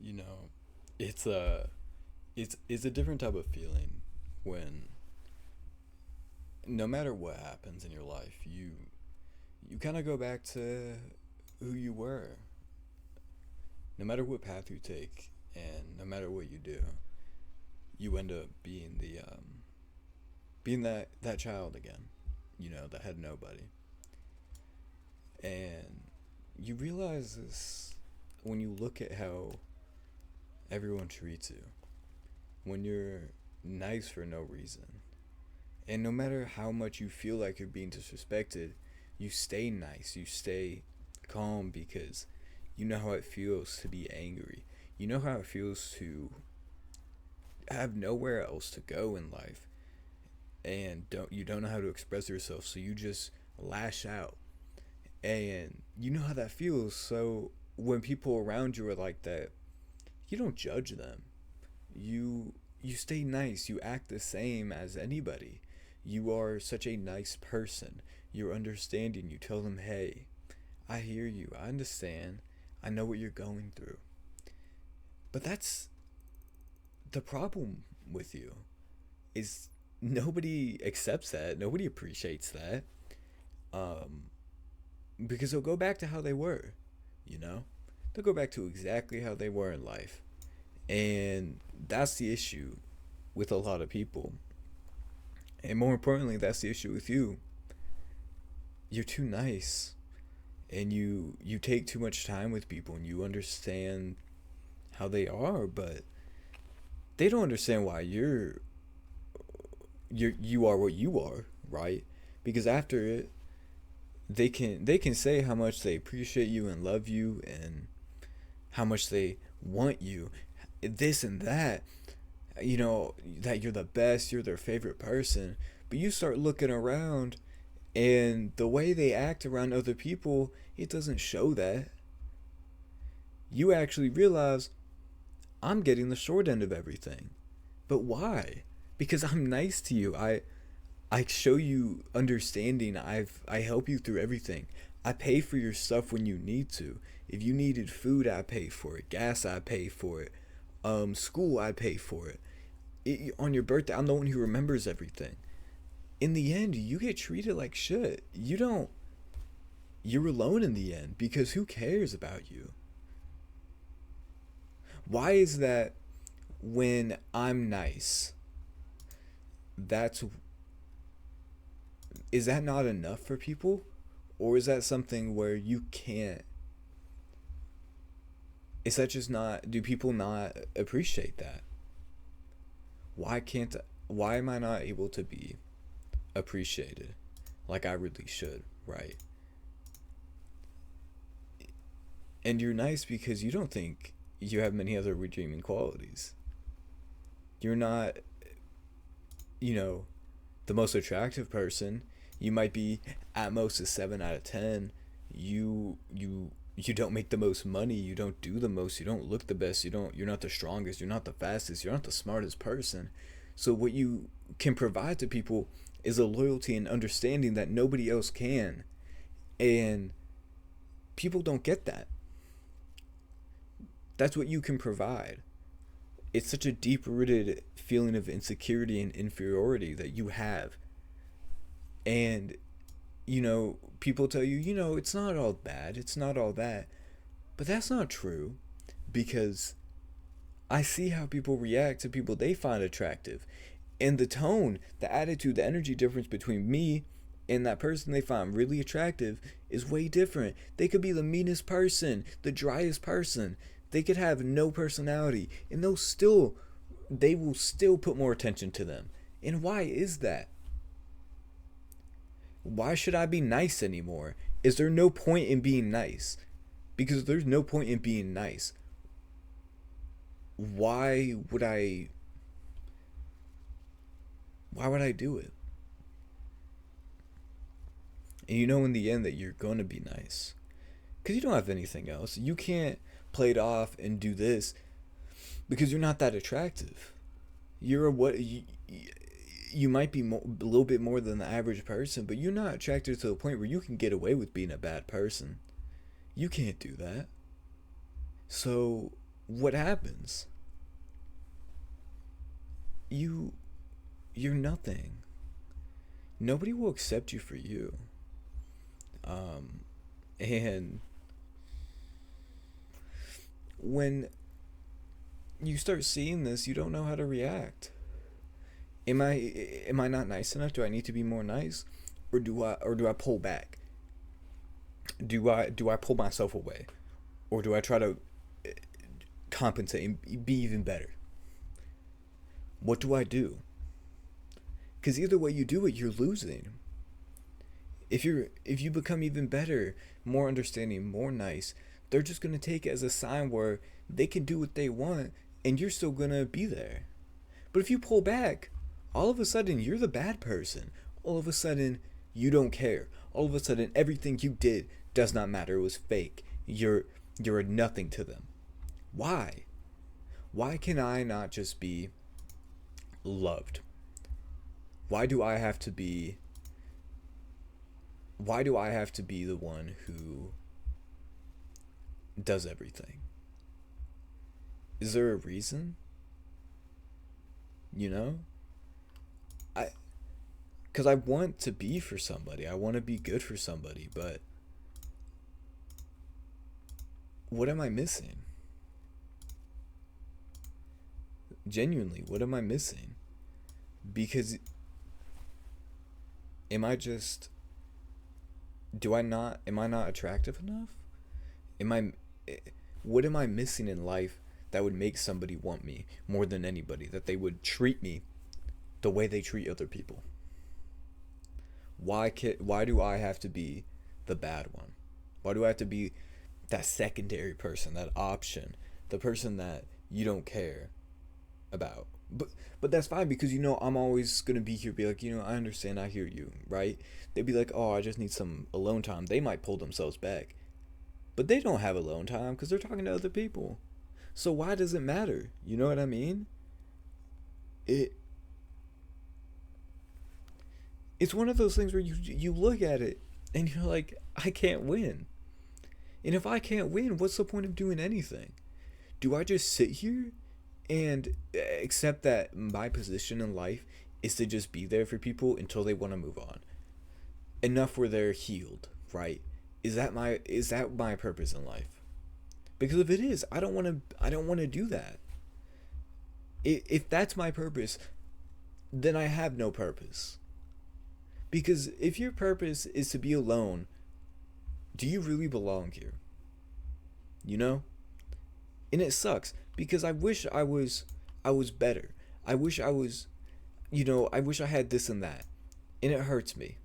you know, it's a it's a different type of feeling when no matter what happens in your life, you kind of go back to who you were. No matter what path you take and no matter what you do, you end up being that child again, that had nobody. And you realize this when you look at how everyone treats you. When you're nice for no reason. And no matter how much you feel like you're being disrespected, you stay nice. You stay calm because you know how it feels to be angry. You know how it feels to have nowhere else to go in life and don't know how to express yourself, so you just lash out. And you know how that feels. So when people around you are like that, you don't judge them. You stay nice. You act the same as anybody. You are such a nice person. You're understanding. You tell them, "Hey, I hear you. I understand. I know what you're going through." But that's the problem with you is nobody accepts that. Nobody appreciates that. Um because they'll go back to how they were, you know? They'll go back to exactly how they were in life. And that's the issue with a lot of people. And more importantly, that's the issue with you. You're too nice and you take too much time with people and you understand how they are, but they don't understand why you are what you are, right? Because after it, they can say how much they appreciate you and love you and how much they want you, this and that, that you're the best, you're their favorite person. But you start looking around and the way they act around other people, it doesn't show that. You actually realize I'm getting the short end of everything. But why? Because I'm nice to you. I show you understanding. I help you through everything. I pay for your stuff when you need to. If you needed food, I pay for it. Gas, I pay for it. School, I pay for it. On your birthday, I'm the one who remembers everything. In the end, you get treated like shit. You don't. You're alone in the end because who cares about you? Why is that when I'm nice, that's is that not enough for people? Or is that something where you can't? Is that just not? Do people not appreciate that? Why can't? Why am I not able to be appreciated like I really should? Right? And you're nice because you don't think you have many other redeeming qualities. You're not, you know, the most attractive person. You might be at most a 7 out of 10. You don't make the most money. You don't do the most. You don't look the best. You're not the strongest. You're not the fastest. You're not the smartest person. So what you can provide to people is a loyalty and understanding that nobody else can. And people don't get that. That's what you can provide. It's such a deep rooted feeling of insecurity and inferiority that you have. And, people tell you, it's not all bad, it's not all that. But that's not true because I see how people react to people they find attractive. And the tone, the attitude, the energy difference between me and that person they find really attractive is way different. They could be the meanest person, the driest person. They could have no personality and they will still put more attention to them. And why is that? Why should I be nice anymore? Is there no point in being nice? Because there's no point in being nice. Why would I why would I do it? And you know in the end that you're going to be nice. Cuz you don't have anything else. You can't play it off and do this because you're not that attractive. You're what you might be a little bit more than the average person, but you're not attracted to the point where you can get away with being a bad person. You can't do that. So what happens? You you're nothing. Nobody will accept you for you. Um and when you start seeing this, you don't know how to react. Am I not nice enough? Do I need to be more nice? Or do I pull back? Do I pull myself away? Or do I try to compensate and be even better? What do I do? Cuz either way you do it, you're losing. If you become even better, more understanding, more nice, they're just going to take it as a sign where they can do what they want and you're still going to be there. But if you pull back, all of a sudden you're the bad person. All of a sudden you don't care. All of a sudden everything you did does not matter. It was fake. You're a nothing to them. Why? Why can I not just be loved? Why do I have to be why do I have to be the one who does everything? Is there a reason? You know? I Cuz I want to be for somebody. I want to be good for somebody, but what am I missing? Genuinely, what am I missing? Because am I just do I not am I not attractive enough? Am I what am I missing in life that would make somebody want me more than anybody, that they would treat me the way they treat other people? Why do I have to be the bad one? Why do I have to be that secondary person, that option, the person that you don't care about? But that's fine, because I'm always gonna be here, be like, I understand, I hear you, right? They'd be like, oh, I just need some alone time. They might pull themselves back, but they don't have alone time because they're talking to other people. So why does it matter? You know what I mean? It it's one of those things where you look at it and you're like, I can't win. And if I can't win, what's the point of doing anything? Do I just sit here and accept that my position in life is to just be there for people until they want to move on? Enough where they're healed, right? Is that my purpose in life? Because if it is, I don't want to do that. If that's my purpose, then I have no purpose. Because if your purpose is to be alone, do you really belong here? You know? And it sucks because I wish I was better. I wish I was, I wish I had this and that. And it hurts me.